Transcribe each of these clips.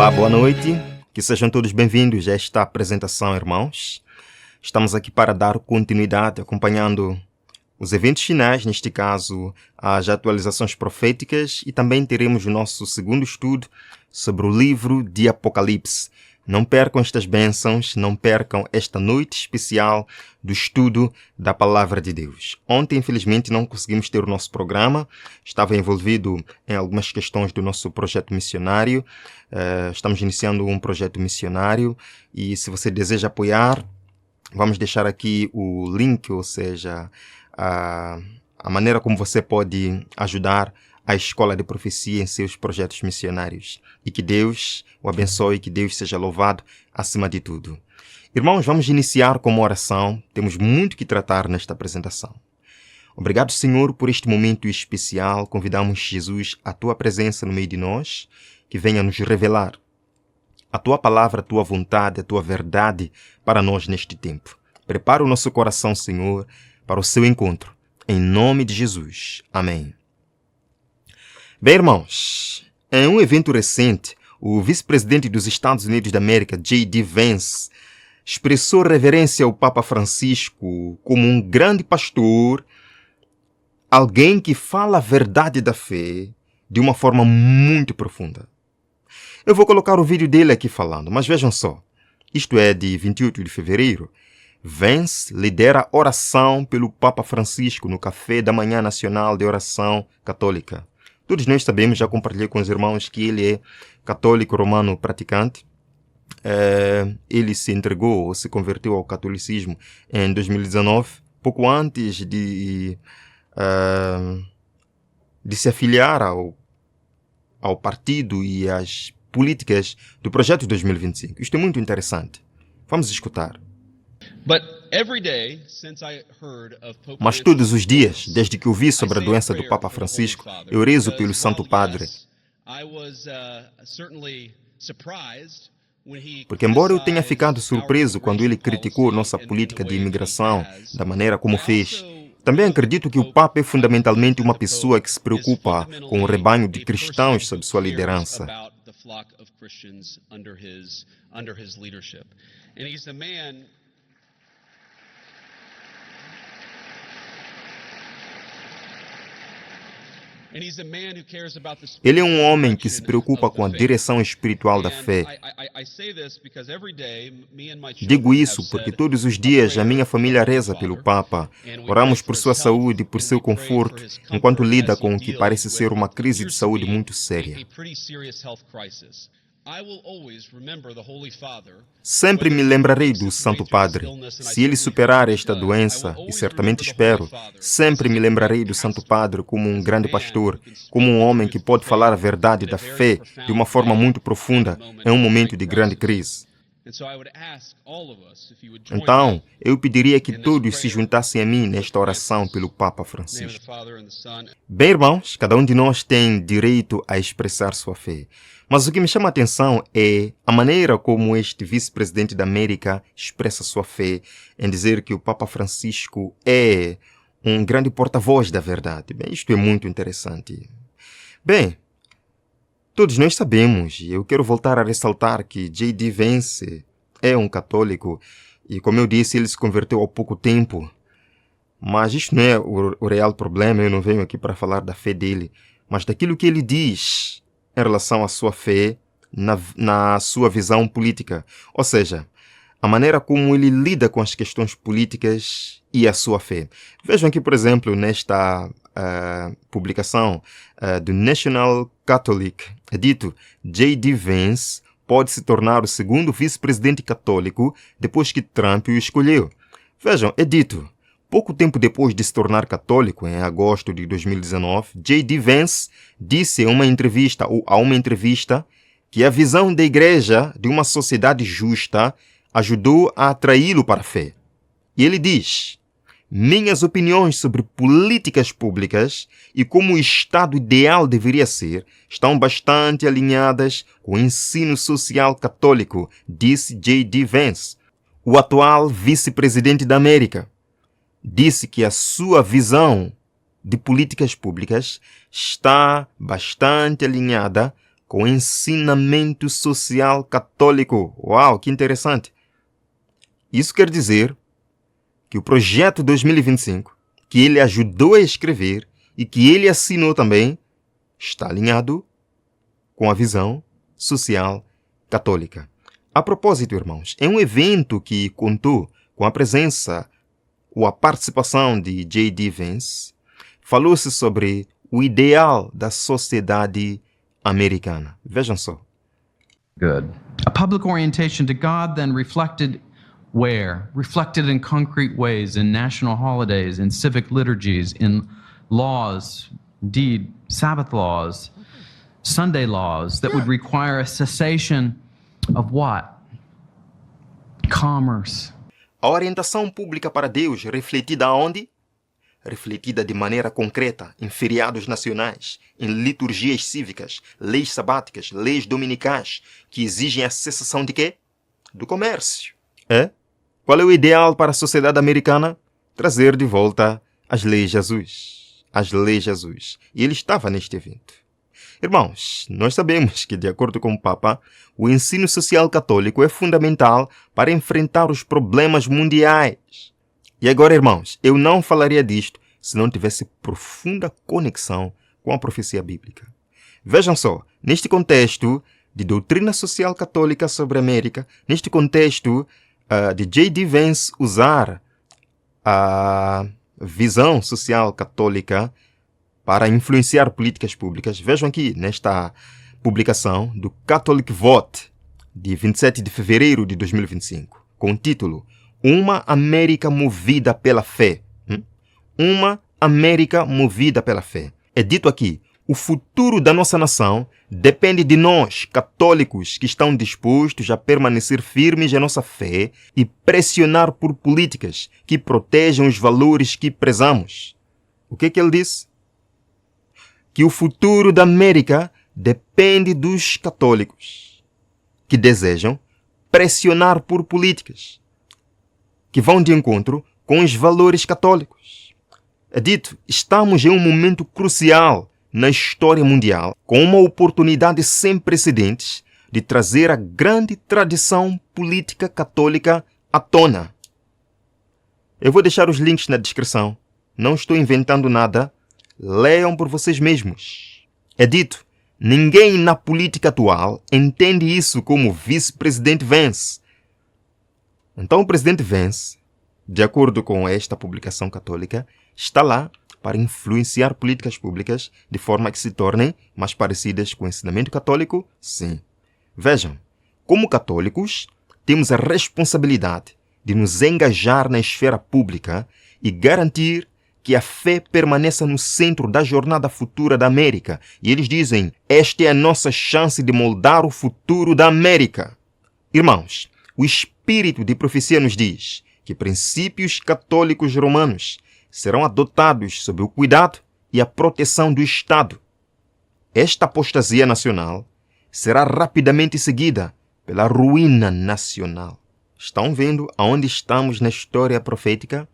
Olá, boa noite. Que sejam todos bem-vindos a esta apresentação, irmãos. Estamos aqui para dar continuidade, acompanhando os eventos finais, neste caso, as atualizações proféticas, e também teremos o nosso segundo estudo sobre o livro de Apocalipse. Não percam estas bênçãos, não percam esta noite especial do estudo da Palavra de Deus. Ontem, infelizmente, não conseguimos ter o nosso programa. Estava envolvido em algumas questões do nosso projeto missionário. Estamos iniciando um projeto missionário e se você deseja apoiar, vamos deixar aqui o link, ou seja, a maneira como você pode ajudar a Escola de Profecia em seus projetos missionários. E que Deus o abençoe e que Deus seja louvado acima de tudo. Irmãos, vamos iniciar com uma oração. Temos muito que tratar nesta apresentação. Obrigado, Senhor, por este momento especial. Convidamos, Jesus, a Tua presença no meio de nós, que venha nos revelar a Tua palavra, a Tua vontade, a Tua verdade para nós neste tempo. Prepara o nosso coração, Senhor, para o seu encontro. Em nome de Jesus. Amém. Bem, irmãos, em um evento recente, o vice-presidente dos Estados Unidos da América, J.D. Vance, expressou reverência ao Papa Francisco como um grande pastor, alguém que fala a verdade da fé de uma forma muito profunda. Eu vou colocar o vídeo dele aqui falando, mas vejam só. Isto é de 28 de fevereiro. Vance lidera oração pelo Papa Francisco no Café da Manhã Nacional de Oração Católica. Todos nós sabemos, já compartilhei com os irmãos, que ele é católico romano praticante. Ele se entregou ou se converteu ao catolicismo em 2019, pouco antes de se afiliar ao partido e às políticas do Projeto 2025. Isto é muito interessante. Vamos escutar. Mas todos os dias, desde que ouvi sobre a doença do Papa Francisco, eu rezo pelo Santo Padre. Porque embora eu tenha ficado surpreso quando ele criticou nossa política de imigração, da maneira como fez, também acredito que o Papa é fundamentalmente uma pessoa que se preocupa com o rebanho de cristãos sob sua liderança. Ele é um homem que se preocupa com a direção espiritual da fé. Digo isso porque todos os dias a minha família reza pelo Papa. Oramos por sua saúde e por seu conforto, enquanto lida com o que parece ser uma crise de saúde muito séria. Sempre me lembrarei do Santo Padre. Se ele superar esta doença, e certamente espero, sempre me lembrarei do Santo Padre como um grande pastor, como um homem que pode falar a verdade da fé de uma forma muito profunda em um momento de grande crise. Então, eu pediria que todos se juntassem a mim nesta oração pelo Papa Francisco. Bem, irmãos, cada um de nós tem direito a expressar sua fé. Mas o que me chama a atenção é a maneira como este vice-presidente da América expressa sua fé em dizer que o Papa Francisco é um grande porta-voz da verdade. Bem, isto é muito interessante. Bem, todos nós sabemos, e eu quero voltar a ressaltar que J.D. Vance é um católico e, como eu disse, ele se converteu há pouco tempo. Mas isto não é o real problema, eu não venho aqui para falar da fé dele, mas daquilo que ele diz em relação à sua fé na sua visão política. Ou seja, a maneira como ele lida com as questões políticas e a sua fé. Vejam aqui, por exemplo, nesta publicação do National Catholic, é dito: J.D. Vance pode se tornar o segundo vice-presidente católico depois que Trump o escolheu. Vejam, é dito: pouco tempo depois de se tornar católico, em agosto de 2019, J.D. Vance disse a uma entrevista que a visão da igreja de uma sociedade justa ajudou a atraí-lo para a fé. E ele diz: minhas opiniões sobre políticas públicas e como o Estado ideal deveria ser estão bastante alinhadas com o ensino social católico, disse J.D. Vance, o atual vice-presidente da América. Disse que a sua visão de políticas públicas está bastante alinhada com ensinamento social católico. Uau, que interessante! Isso quer dizer que o projeto 2025, que ele ajudou a escrever e que ele assinou também, está alinhado com a visão social católica. A propósito, irmãos, é um evento que contou com a presença ou a participação de J.D. Vance. Falou-se sobre o ideal da sociedade americana. Vejam só. Good. A public orientation to God then reflected where? Reflected in concrete ways, in national holidays, in civic liturgies, in laws, indeed, Sabbath laws, Sunday laws that would require a cessation of what? Commerce. A orientação pública para Deus refletida aonde? Refletida de maneira concreta em feriados nacionais, em liturgias cívicas, leis sabáticas, leis dominicais, que exigem a cessação de quê? Do comércio. É? Qual é o ideal para a sociedade americana? Trazer de volta as leis Jesus. As leis Jesus. E ele estava neste evento. Irmãos, nós sabemos que, de acordo com o Papa, o ensino social católico é fundamental para enfrentar os problemas mundiais. E agora, irmãos, eu não falaria disto se não tivesse profunda conexão com a profecia bíblica. Vejam só, neste contexto de doutrina social católica sobre a América, neste contexto de J.D. Vance usar a visão social católica para influenciar políticas públicas, vejam aqui nesta publicação do Catholic Vote, de 27 de fevereiro de 2025, com o título Uma América Movida pela Fé. Uma América Movida pela Fé. É dito aqui, o futuro da nossa nação depende de nós, católicos, que estão dispostos a permanecer firmes em nossa fé e pressionar por políticas que protejam os valores que prezamos. O que ele disse? Que o futuro da América depende dos católicos, que desejam pressionar por políticas que vão de encontro com os valores católicos. É dito, estamos em um momento crucial na história mundial, com uma oportunidade sem precedentes de trazer a grande tradição política católica à tona. Eu vou deixar os links na descrição. Não estou inventando nada. Leiam por vocês mesmos. É dito, ninguém na política atual entende isso como vice-presidente Vance. Então o presidente Vance, de acordo com esta publicação católica, está lá para influenciar políticas públicas de forma que se tornem mais parecidas com o ensinamento católico? Sim. Vejam, como católicos, temos a responsabilidade de nos engajar na esfera pública e garantir que a fé permaneça no centro da jornada futura da América. E eles dizem, esta é a nossa chance de moldar o futuro da América. Irmãos, o espírito de profecia nos diz que princípios católicos romanos serão adotados sob o cuidado e a proteção do Estado. Esta apostasia nacional será rapidamente seguida pela ruína nacional. Estão vendo aonde estamos na história profética?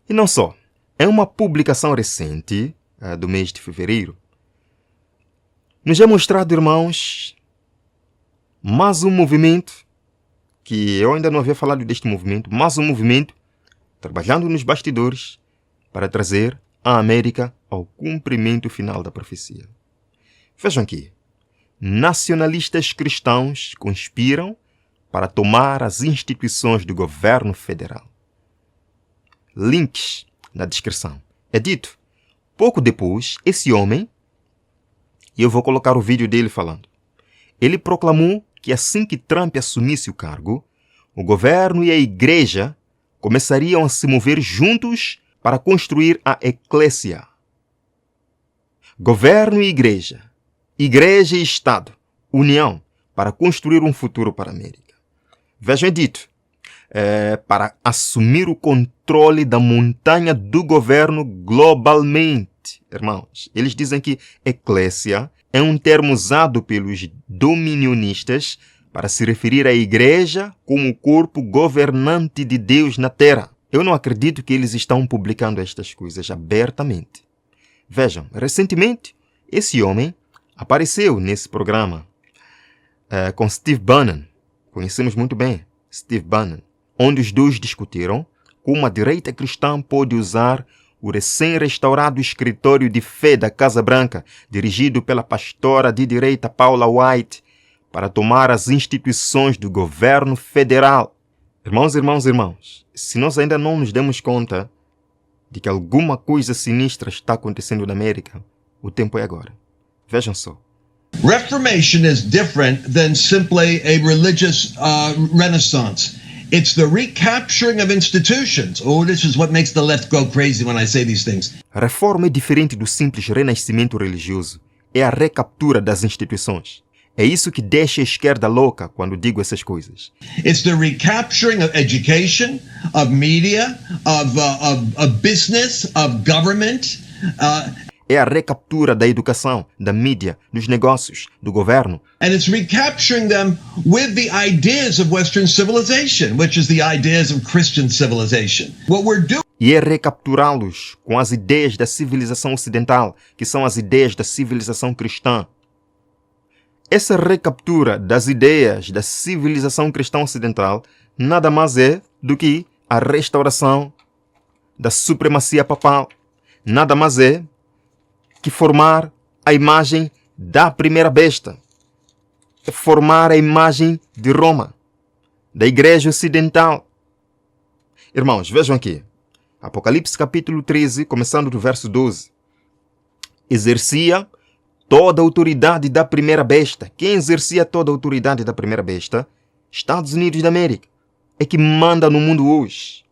E não só. É uma publicação recente, do mês de fevereiro, nos é mostrado, irmãos, mais um movimento, que eu ainda não havia falado deste movimento, mais um movimento trabalhando nos bastidores para trazer a América ao cumprimento final da profecia. Vejam aqui, nacionalistas cristãos conspiram para tomar as instituições do governo federal. Links na descrição. É dito, pouco depois, esse homem, e eu vou colocar o vídeo dele falando, ele proclamou que assim que Trump assumisse o cargo, o governo e a igreja começariam a se mover juntos para construir a eclésia. Governo e igreja e Estado, união, para construir um futuro para a América. Vejam, é dito, para assumir o controle da montanha do governo globalmente. Irmãos, eles dizem que eclésia é um termo usado pelos dominionistas para se referir à igreja como o corpo governante de Deus na terra. Eu não acredito que eles estão publicando estas coisas abertamente. Vejam, recentemente, esse homem apareceu nesse programa com Steve Bannon. Conhecemos muito bem Steve Bannon, onde os dois discutiram como a direita cristã pode usar o recém-restaurado escritório de fé da Casa Branca, dirigido pela pastora de direita Paula White, para tomar as instituições do governo federal. Irmãos, se nós ainda não nos demos conta de que alguma coisa sinistra está acontecendo na América, o tempo é agora. Vejam só. Reformation is different than simply a religious renaissance. It's the recapturing of institutions. Oh, this is what makes the left go crazy when I say these things. Reforma é diferente do simples renascimento religioso. É a recaptura das instituições. É isso que deixa a esquerda louca quando digo essas coisas. It's the recapturing of education, of media, of business, of government. É a recaptura da educação, da mídia, dos negócios, do governo. And it's recapturing them with the ideas of Western civilization, which is the ideas of Christian civilization. What we're doing E é recapturá-los com as ideias da civilização ocidental, que são as ideias da civilização cristã. Essa recaptura das ideias da civilização cristã ocidental nada mais é do que a restauração da supremacia papal. Nada mais é que formar a imagem da primeira besta. É formar a imagem de Roma, da Igreja Ocidental. Irmãos, vejam aqui. Apocalipse capítulo 13, começando do verso 12. Exercia toda a autoridade da primeira besta. Quem exercia toda a autoridade da primeira besta? Estados Unidos da América. É que manda no mundo hoje.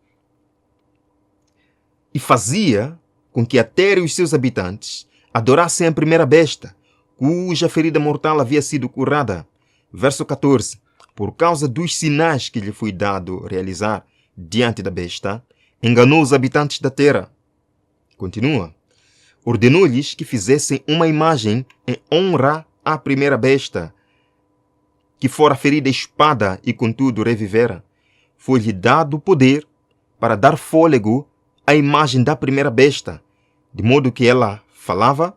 E fazia com que a terra e os seus habitantes adorassem a primeira besta, cuja ferida mortal havia sido curada. Verso 14. Por causa dos sinais que lhe foi dado realizar diante da besta, enganou os habitantes da terra. Continua. Ordenou-lhes que fizessem uma imagem em honra à primeira besta, que fora ferida a espada e contudo revivera. Foi-lhe dado poder para dar fôlego à imagem da primeira besta, de modo que ela falava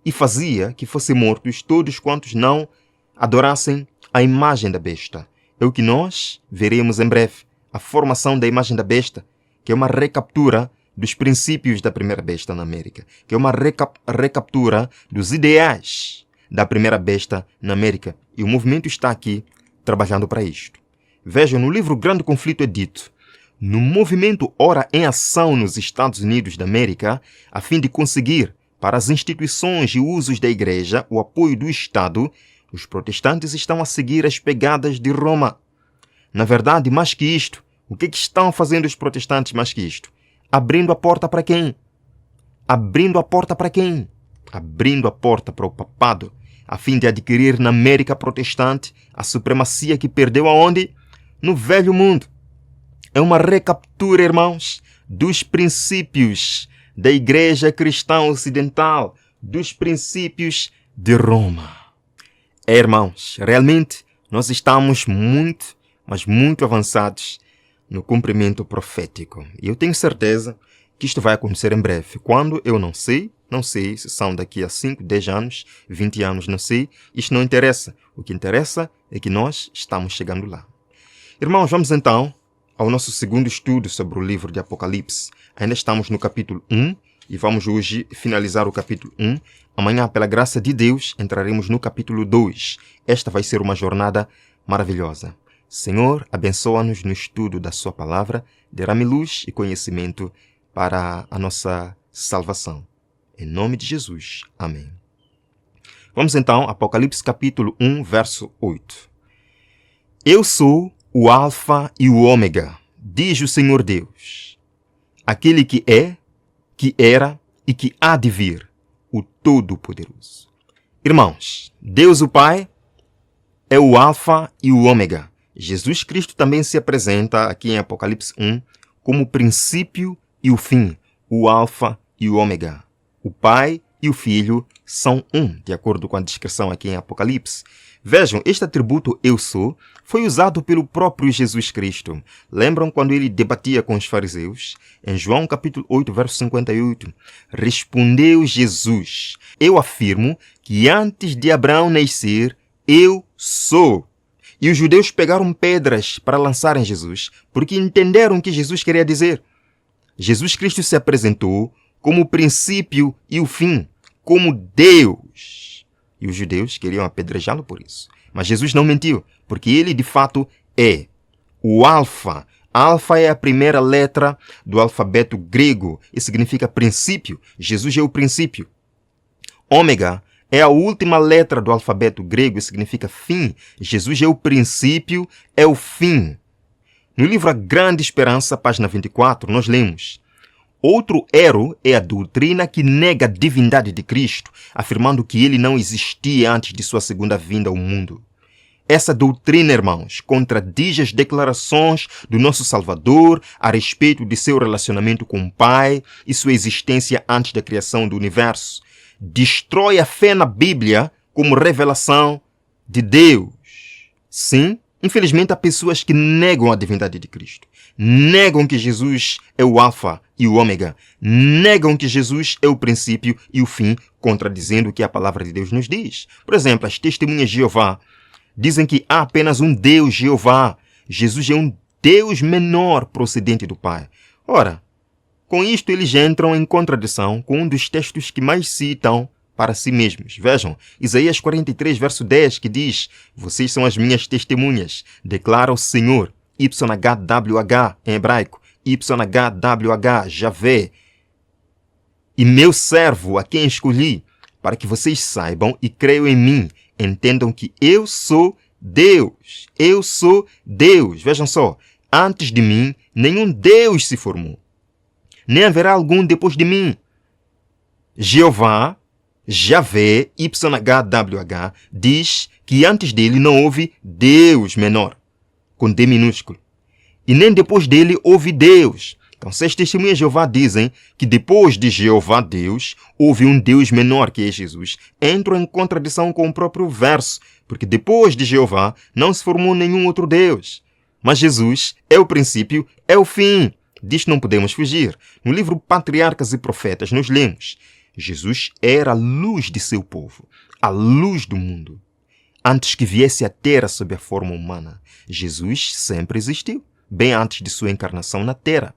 e fazia que fossem mortos todos quantos não adorassem a imagem da besta. É o que nós veremos em breve, a formação da imagem da besta, que é uma recaptura dos princípios da primeira besta na América, que é uma recaptura dos ideais da primeira besta na América. E o movimento está aqui trabalhando para isto. Vejam, no livro Grande Conflito é dito: no movimento ora em ação nos Estados Unidos da América, a fim de conseguir para as instituições e usos da Igreja o apoio do Estado, os protestantes estão a seguir as pegadas de Roma. Na verdade, mais que isto, o que estão fazendo os protestantes mais que isto? Abrindo a porta para quem? Abrindo a porta para quem? Abrindo a porta para o papado, a fim de adquirir na América protestante a supremacia que perdeu aonde? No velho mundo. É uma recaptura, irmãos, dos princípios da Igreja Cristã Ocidental, dos princípios de Roma. Irmãos, realmente nós estamos muito, mas muito avançados no cumprimento profético. E eu tenho certeza que isto vai acontecer em breve. Quando? Eu não sei se são daqui a 5, 10 anos, 20 anos, não sei. Isto não interessa. O que interessa é que nós estamos chegando lá. Irmãos, vamos então ao nosso segundo estudo sobre o livro de Apocalipse. Ainda estamos no capítulo 1 e vamos hoje finalizar o capítulo 1. Amanhã, pela graça de Deus, entraremos no capítulo 2. Esta vai ser uma jornada maravilhosa. Senhor, abençoa-nos no estudo da sua palavra, derrame luz e conhecimento para a nossa salvação. Em nome de Jesus. Amém. Vamos então, Apocalipse capítulo 1, verso 8. Eu sou o Alfa e o Ômega, diz o Senhor Deus, aquele que é, que era e que há de vir, o Todo-Poderoso. Irmãos, Deus o Pai é o Alfa e o Ômega. Jesus Cristo também se apresenta aqui em Apocalipse 1 como o princípio e o fim, o Alfa e o Ômega. O Pai e o Filho são um, de acordo com a descrição aqui em Apocalipse. Vejam, este atributo eu sou foi usado pelo próprio Jesus Cristo. Lembram quando ele debatia com os fariseus? Em João capítulo 8, verso 58, respondeu Jesus: eu afirmo que antes de Abraão nascer, eu sou. E os judeus pegaram pedras para lançarem Jesus, porque entenderam o que Jesus queria dizer. Jesus Cristo se apresentou como o princípio e o fim, como Deus. E os judeus queriam apedrejá-lo por isso. Mas Jesus não mentiu, porque ele de fato é o Alfa. Alfa é a primeira letra do alfabeto grego e significa princípio. Jesus é o princípio. Ômega é a última letra do alfabeto grego e significa fim. Jesus é o princípio, é o fim. No livro A Grande Esperança, página 24, nós lemos: outro erro é a doutrina que nega a divindade de Cristo, afirmando que ele não existia antes de sua segunda vinda ao mundo. Essa doutrina, irmãos, contradiz as declarações do nosso Salvador a respeito de seu relacionamento com o Pai e sua existência antes da criação do universo. Destrói a fé na Bíblia como revelação de Deus. Sim, infelizmente há pessoas que negam a divindade de Cristo. Negam que Jesus é o Alfa e o Ômega. Negam que Jesus é o princípio e o fim, contradizendo o que a palavra de Deus nos diz. Por exemplo, as testemunhas de Jeová dizem que há apenas um Deus, Jeová. Jesus é um Deus menor procedente do Pai. Ora, com isto eles entram em contradição com um dos textos que mais citam para si mesmos. Vejam, Isaías 43, verso 10, que diz: vocês são as minhas testemunhas, declara o Senhor, YHWH em hebraico, YHWH, Javé, e meu servo a quem escolhi, para que vocês saibam e creiam em mim, entendam que eu sou Deus. Eu sou Deus. Vejam só, antes de mim nenhum Deus se formou, nem haverá algum depois de mim. Jeová, Javé, YHWH, diz que antes dele não houve Deus menor, com D minúsculo. E nem depois dele houve Deus. Então, se as testemunhas de Jeová dizem que depois de Jeová Deus, houve um Deus menor que é Jesus, entram em contradição com o próprio verso, porque depois de Jeová não se formou nenhum outro Deus. Mas Jesus é o princípio, é o fim. Disto não podemos fugir. No livro Patriarcas e Profetas, nós lemos: Jesus era a luz de seu povo, a luz do mundo. Antes que viesse à terra sob a forma humana, Jesus sempre existiu, bem antes de sua encarnação na terra.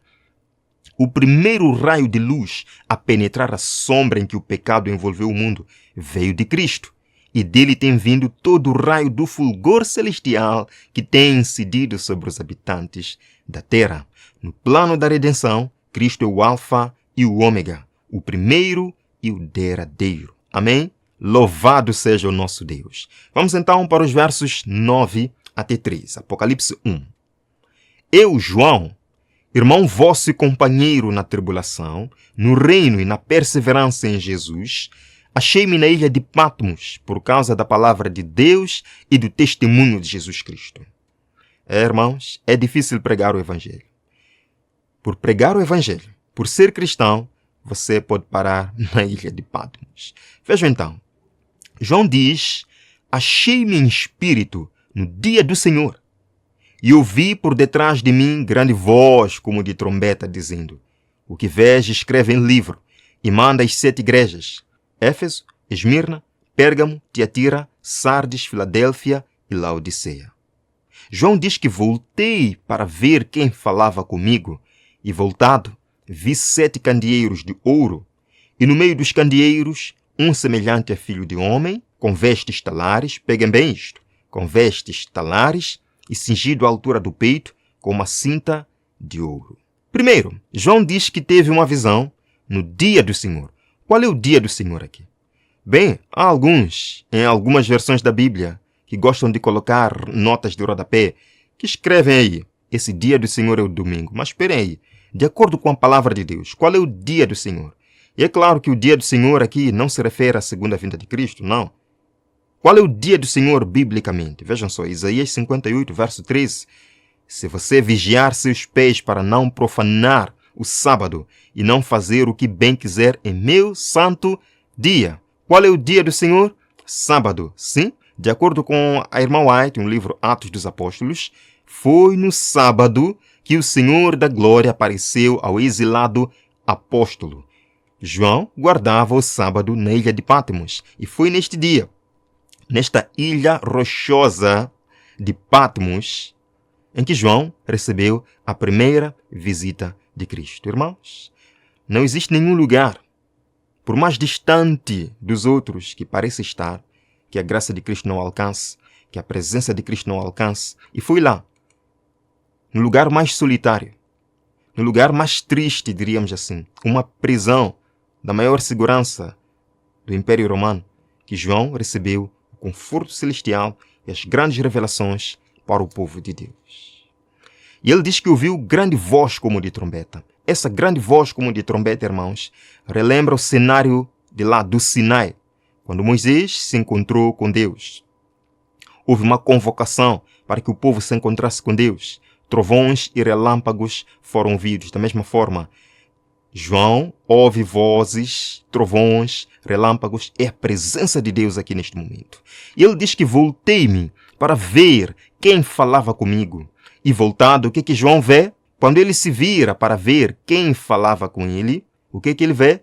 O primeiro raio de luz a penetrar a sombra em que o pecado envolveu o mundo veio de Cristo, e dele tem vindo todo o raio do fulgor celestial que tem incidido sobre os habitantes da terra. No plano da redenção, Cristo é o Alfa e o Ômega, o primeiro e o derradeiro. Amém? Louvado seja o nosso Deus. Vamos então para os versos 9 até 13. Apocalipse 1. Eu, João, irmão vosso e companheiro na tribulação, no reino e na perseverança em Jesus, achei-me na ilha de Patmos por causa da palavra de Deus e do testemunho de Jesus Cristo. Irmãos, é difícil pregar o Evangelho. Por pregar o Evangelho, por ser cristão, você pode parar na ilha de Patmos. Vejam então, João diz: achei-me em espírito no dia do Senhor, e ouvi por detrás de mim grande voz como de trombeta, dizendo: o que vês escreve em livro, e manda às 7 igrejas: Éfeso, Esmirna, Pérgamo, Tiatira, Sardes, Filadélfia e Laodiceia. João diz que voltei para ver quem falava comigo, e voltado, vi 7 candeeiros de ouro, e no meio dos candeeiros, um semelhante a filho de homem, com vestes talares, peguem bem isto, com vestes talares, e cingido à altura do peito, com uma cinta de ouro. Primeiro, João diz que teve uma visão no dia do Senhor. Qual é o dia do Senhor aqui? Bem, há alguns, em algumas versões da Bíblia, que gostam de colocar notas de rodapé, que escrevem aí: esse dia do Senhor é o domingo. Mas esperem aí, de acordo com a palavra de Deus, qual é o dia do Senhor? E é claro que o dia do Senhor aqui não se refere à segunda vinda de Cristo, não. Qual é o dia do Senhor biblicamente? Vejam só, Isaías 58, verso 13. Se você vigiar seus pés para não profanar o sábado e não fazer o que bem quiser em meu santo dia. Qual é o dia do Senhor? Sábado. Sim, de acordo com a irmã White, um livro Atos dos Apóstolos, foi no sábado que o Senhor da Glória apareceu ao exilado apóstolo. João guardava o sábado na ilha de Patmos e foi neste dia, nesta ilha rochosa de Patmos, em que João recebeu a primeira visita de Cristo. Irmãos, não existe nenhum lugar, por mais distante dos outros que pareça estar, que a graça de Cristo não alcance, que a presença de Cristo não alcance. E foi lá, no lugar mais solitário, no lugar mais triste, diríamos assim, uma prisão da maior segurança do Império Romano, que João recebeu o conforto celestial e as grandes revelações para o povo de Deus. E ele diz que ouviu grande voz como de trombeta. Essa grande voz como de trombeta, irmãos, relembra o cenário de lá do Sinai, quando Moisés se encontrou com Deus. Houve uma convocação para que o povo se encontrasse com Deus. Trovões e relâmpagos foram ouvidos. Da mesma forma, João ouve vozes, trovões, relâmpagos. É a presença de Deus aqui neste momento. E ele diz que voltei-me para ver quem falava comigo. E voltado, o que João vê? Quando ele se vira para ver quem falava com ele, o que ele vê?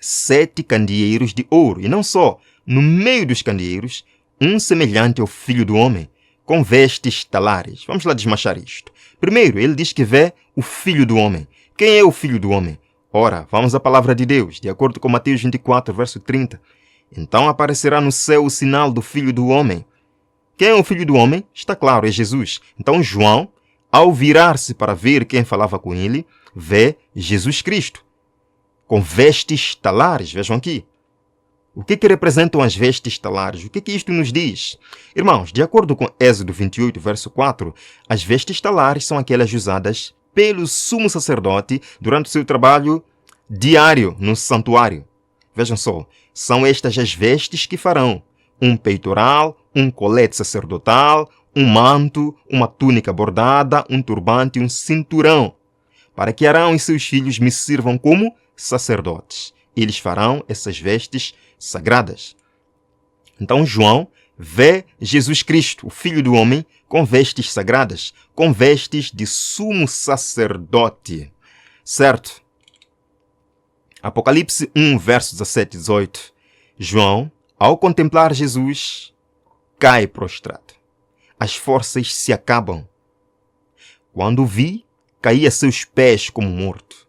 7 candeeiros de ouro. E não só, no meio dos candeeiros, um semelhante ao Filho do Homem, com vestes talares. Vamos lá desmanchar isto. Primeiro, ele diz que vê o Filho do Homem. Quem é o Filho do Homem? Ora, vamos à palavra de Deus, de acordo com Mateus 24, verso 30. Então aparecerá no céu o sinal do Filho do Homem. Quem é o Filho do Homem? Está claro, é Jesus. Então João, ao virar-se para ver quem falava com ele, vê Jesus Cristo, com vestes talares. Vejam aqui. O que representam as vestes talares? O que isto nos diz? Irmãos, de acordo com Êxodo 28, verso 4, as vestes talares são aquelas usadas pelo sumo sacerdote durante o seu trabalho diário no santuário. Vejam só, são estas as vestes que farão um peitoral, um colete sacerdotal, um manto, uma túnica bordada, um turbante e um cinturão, para que Arão e seus filhos me sirvam como sacerdotes. Eles farão essas vestes sagradas. Então João vê Jesus Cristo, o Filho do Homem, com vestes sagradas, com vestes de sumo sacerdote. Certo? Apocalipse 1, versos 17 e 18. João, ao contemplar Jesus, cai prostrado. As forças se acabam. Quando o vi, caí a seus pés como morto.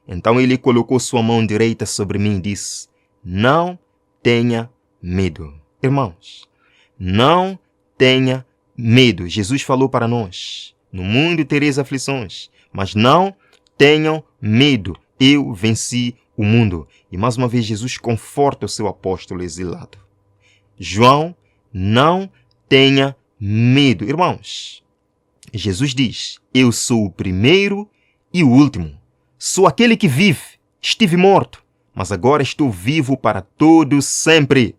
Então ele colocou sua mão direita sobre mim e disse: não tenha medo. Irmãos, não tenha medo. Jesus falou para nós: no mundo tereis aflições, mas não tenham medo. Eu venci o mundo. E mais uma vez Jesus conforta o seu apóstolo exilado. João, não tenha medo. Irmãos, Jesus diz: eu sou o primeiro e o último. Sou aquele que vive. Estive morto, mas agora estou vivo para todo sempre.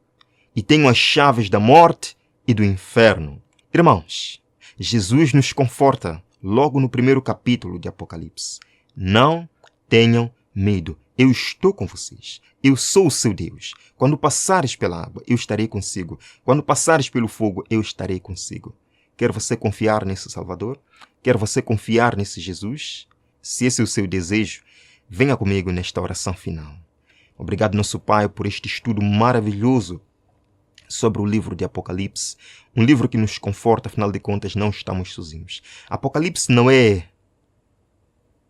E tenho as chaves da morte e do inferno. Irmãos, Jesus nos conforta logo no primeiro capítulo de Apocalipse. Não tenham medo. Eu estou com vocês. Eu sou o seu Deus. Quando passares pela água, eu estarei consigo. Quando passares pelo fogo, eu estarei consigo. Quer você confiar nesse Salvador? Quer você confiar nesse Jesus? Se esse é o seu desejo, venha comigo nesta oração final. Obrigado, nosso Pai, por este estudo maravilhoso sobre o livro de Apocalipse. Um livro que nos conforta, afinal de contas, não estamos sozinhos. Apocalipse não é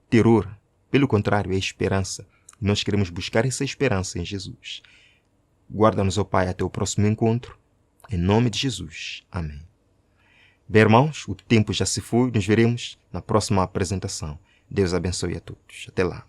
terror. Pelo contrário, é esperança. E nós queremos buscar essa esperança em Jesus. Guarda-nos, ó Pai, até o próximo encontro. Em nome de Jesus. Amém. Bem, irmãos, o tempo já se foi. Nos veremos na próxima apresentação. Deus abençoe a todos. Até lá.